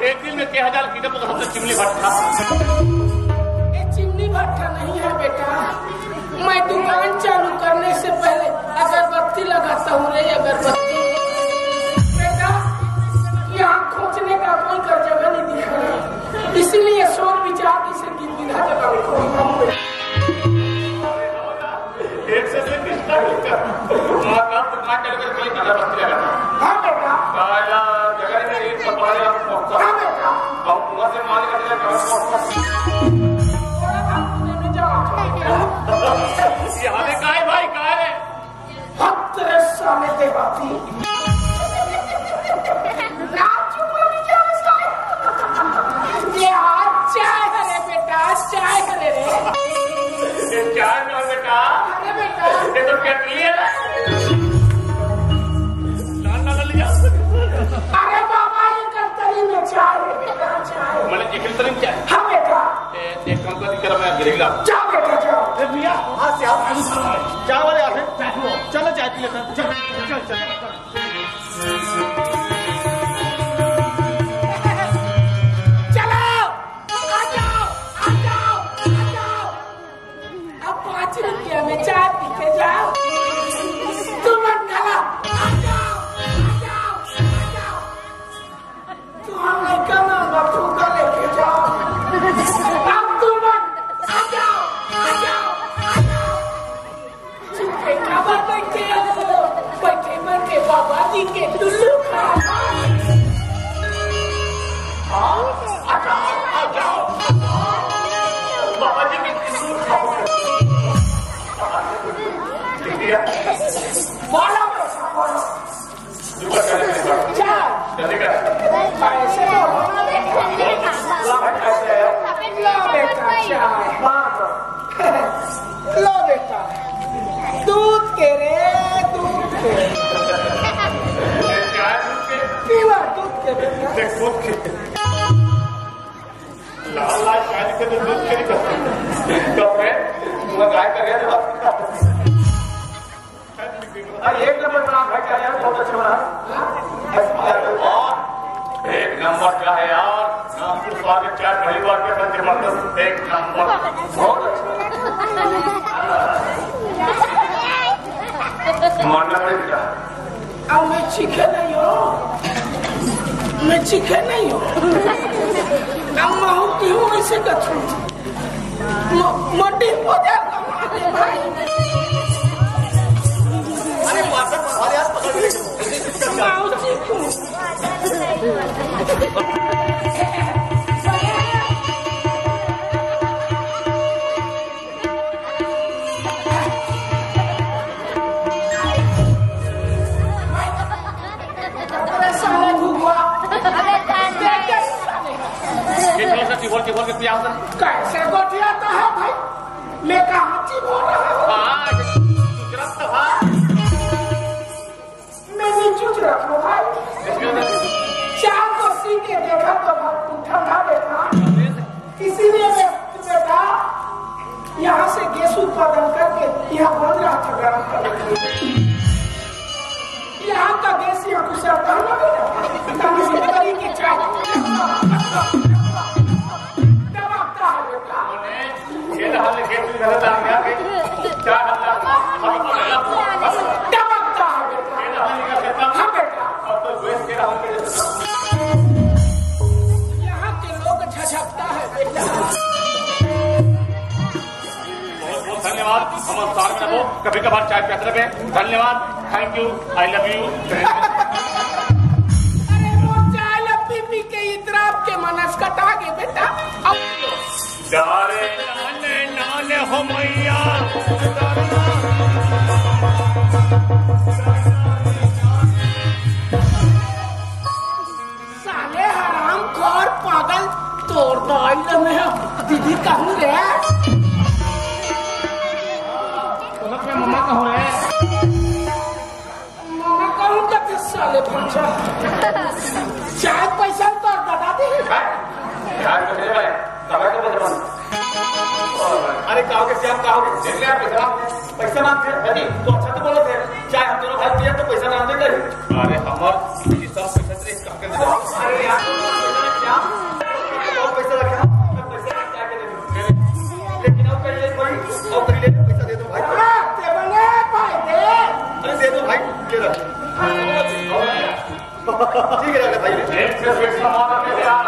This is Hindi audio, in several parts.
एक दिन में 1000 कीड़ा पकड़ सकते चिमनी भट्टा। ये चिमनी भट्टा नहीं है बेटा, मैं दुकान चालू करने से पहले अगरबत्ती लगाता हूँ रे अगरबत्ती। बेटा यहाँ खोजने का कोई का जगह नहीं दिख रहा, इसीलिए शोर विचार की से गिन गिना जगह एक से कितना अगरबत्ती लगाता। हाँ बेटा जगह में एक पकड़ा पहुंचा और वहां से माल यहाँ का है भाई का है साले देहाती चाय है बेटा, चाय है रे चाय में बेटा। अरे बेटा ये तो केटली है लाल लिया। अरे बाबा ये करतरी में चाय है बेटा, चाय मैंने चिकन तरीम चाय। हाँ बेटा एक काम कर दिया मैं गिरेगा। जाओ बेटा जाओ। भैया हां से आओ चाय वाले आते चलो चाय पी लेते हैं। चल चल चल चाय पीते जाओ तुम गला आ जाओ तुम हमें कमा बापू का लेके जाओ अब तुम आ जाओ चुपके काबा बैठे बाबा जी के टुल्लू खा आ जाओ बाबा जी के टुल्लू खाओ। बोलो लो बेटा दूध के रे दूध के पीवा दूध के लाल लाल शादी के दूध के गाय का एक नंबर बना भाई क्या यार, बहुत अच्छा बना। एक नंबर क्या है यार, नागपुर स्वागत क्या पहली बार के बंदे मतलब एक नंबर बहुत अच्छा मानना पड़ेगा। अब मैं चीखे नहीं हो अब माहौती हूँ ऐसे कथू मोटी पौधा कमाने भाई बोल के पिया कैसे गोटियाता है भाई, मैं कहाँ ची बोल रहा हूँ। मैं नहीं चुप रखो भाई, चार को सी के देखा तो ठंडा देखा, इसीलिए मैं बेटा यहाँ से गैस उत्पादन करके यहाँ बन रहा था गरम करके। यहाँ का गैस यहाँ कुछ के चाय तरह से आ गए क्या टपकता है बेटा। हाँ बेटा, यहाँ के लोग झझकता है बेटा। बहुत बहुत धन्यवाद। हम सार में रहो, कभी कभार चाय पियाते रहे। धन्यवाद, thank you, I love you. अरे वो चाय लपी पी के इतना आपके मनस कटा गए बेटा। डारे नाने नाने हो मैया, साले हराम खोर पागल तोड़ दो में दीदी कहूँ रे। मम्मा कहो रे, मम्मा कहूँ कति साले पंचा चाय पैसा तो बता दी। अरे कहो के श्याम कहो पैसा मांगते दादी तो अच्छा तो बोलो थे चाहे हम दोनों भाई पिए तो पैसा ना दे। अरे हमार ये सब पैसा तेरे कहाँ के दे। अरे यार श्याम बहुत पैसा रखे हम पैसा क्या के दे, लेकिन अब करिए भाई अब करिए पैसा दे दो भाई। ते बने भाई दे। अरे दे दो भाई, दे दो ठीक है भाई। एक से पैसा मांगा के यार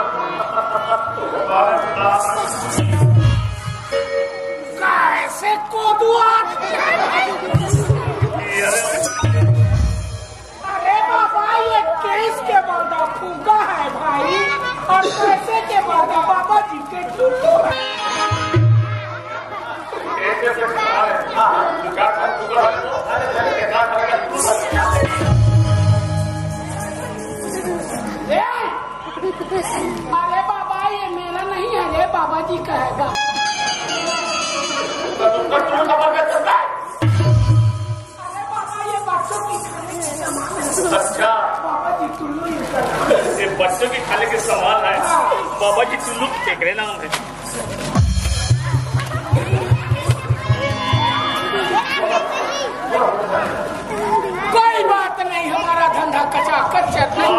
कैसे कोदुआ। अरे बाबा ये केस के बंदा फूका है भाई, और पैसे के बंदा बाबा जी के टुल्लू है। अरे बाबा ये मेरा नहीं है रे, बाबा जी का है। अरे बाबा ये बच्चों की खाने के सामान है। अच्छा बाबा जी टुल्लू ये बच्चों की खाने के सामान है। बाबा जी टुल्लू केकरे नाम है। कोई बात नहीं, हमारा धंधा कचाकच चल रहा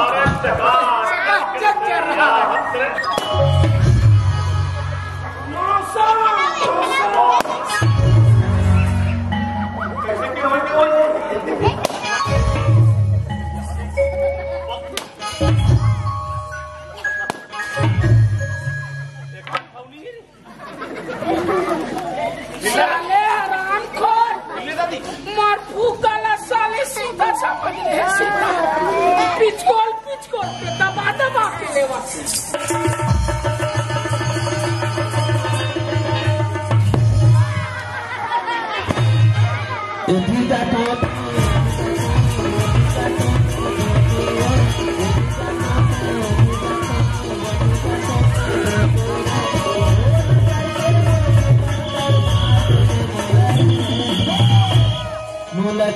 पिचकोल पिचकोल पे दबा दबा के लेवा। Mulai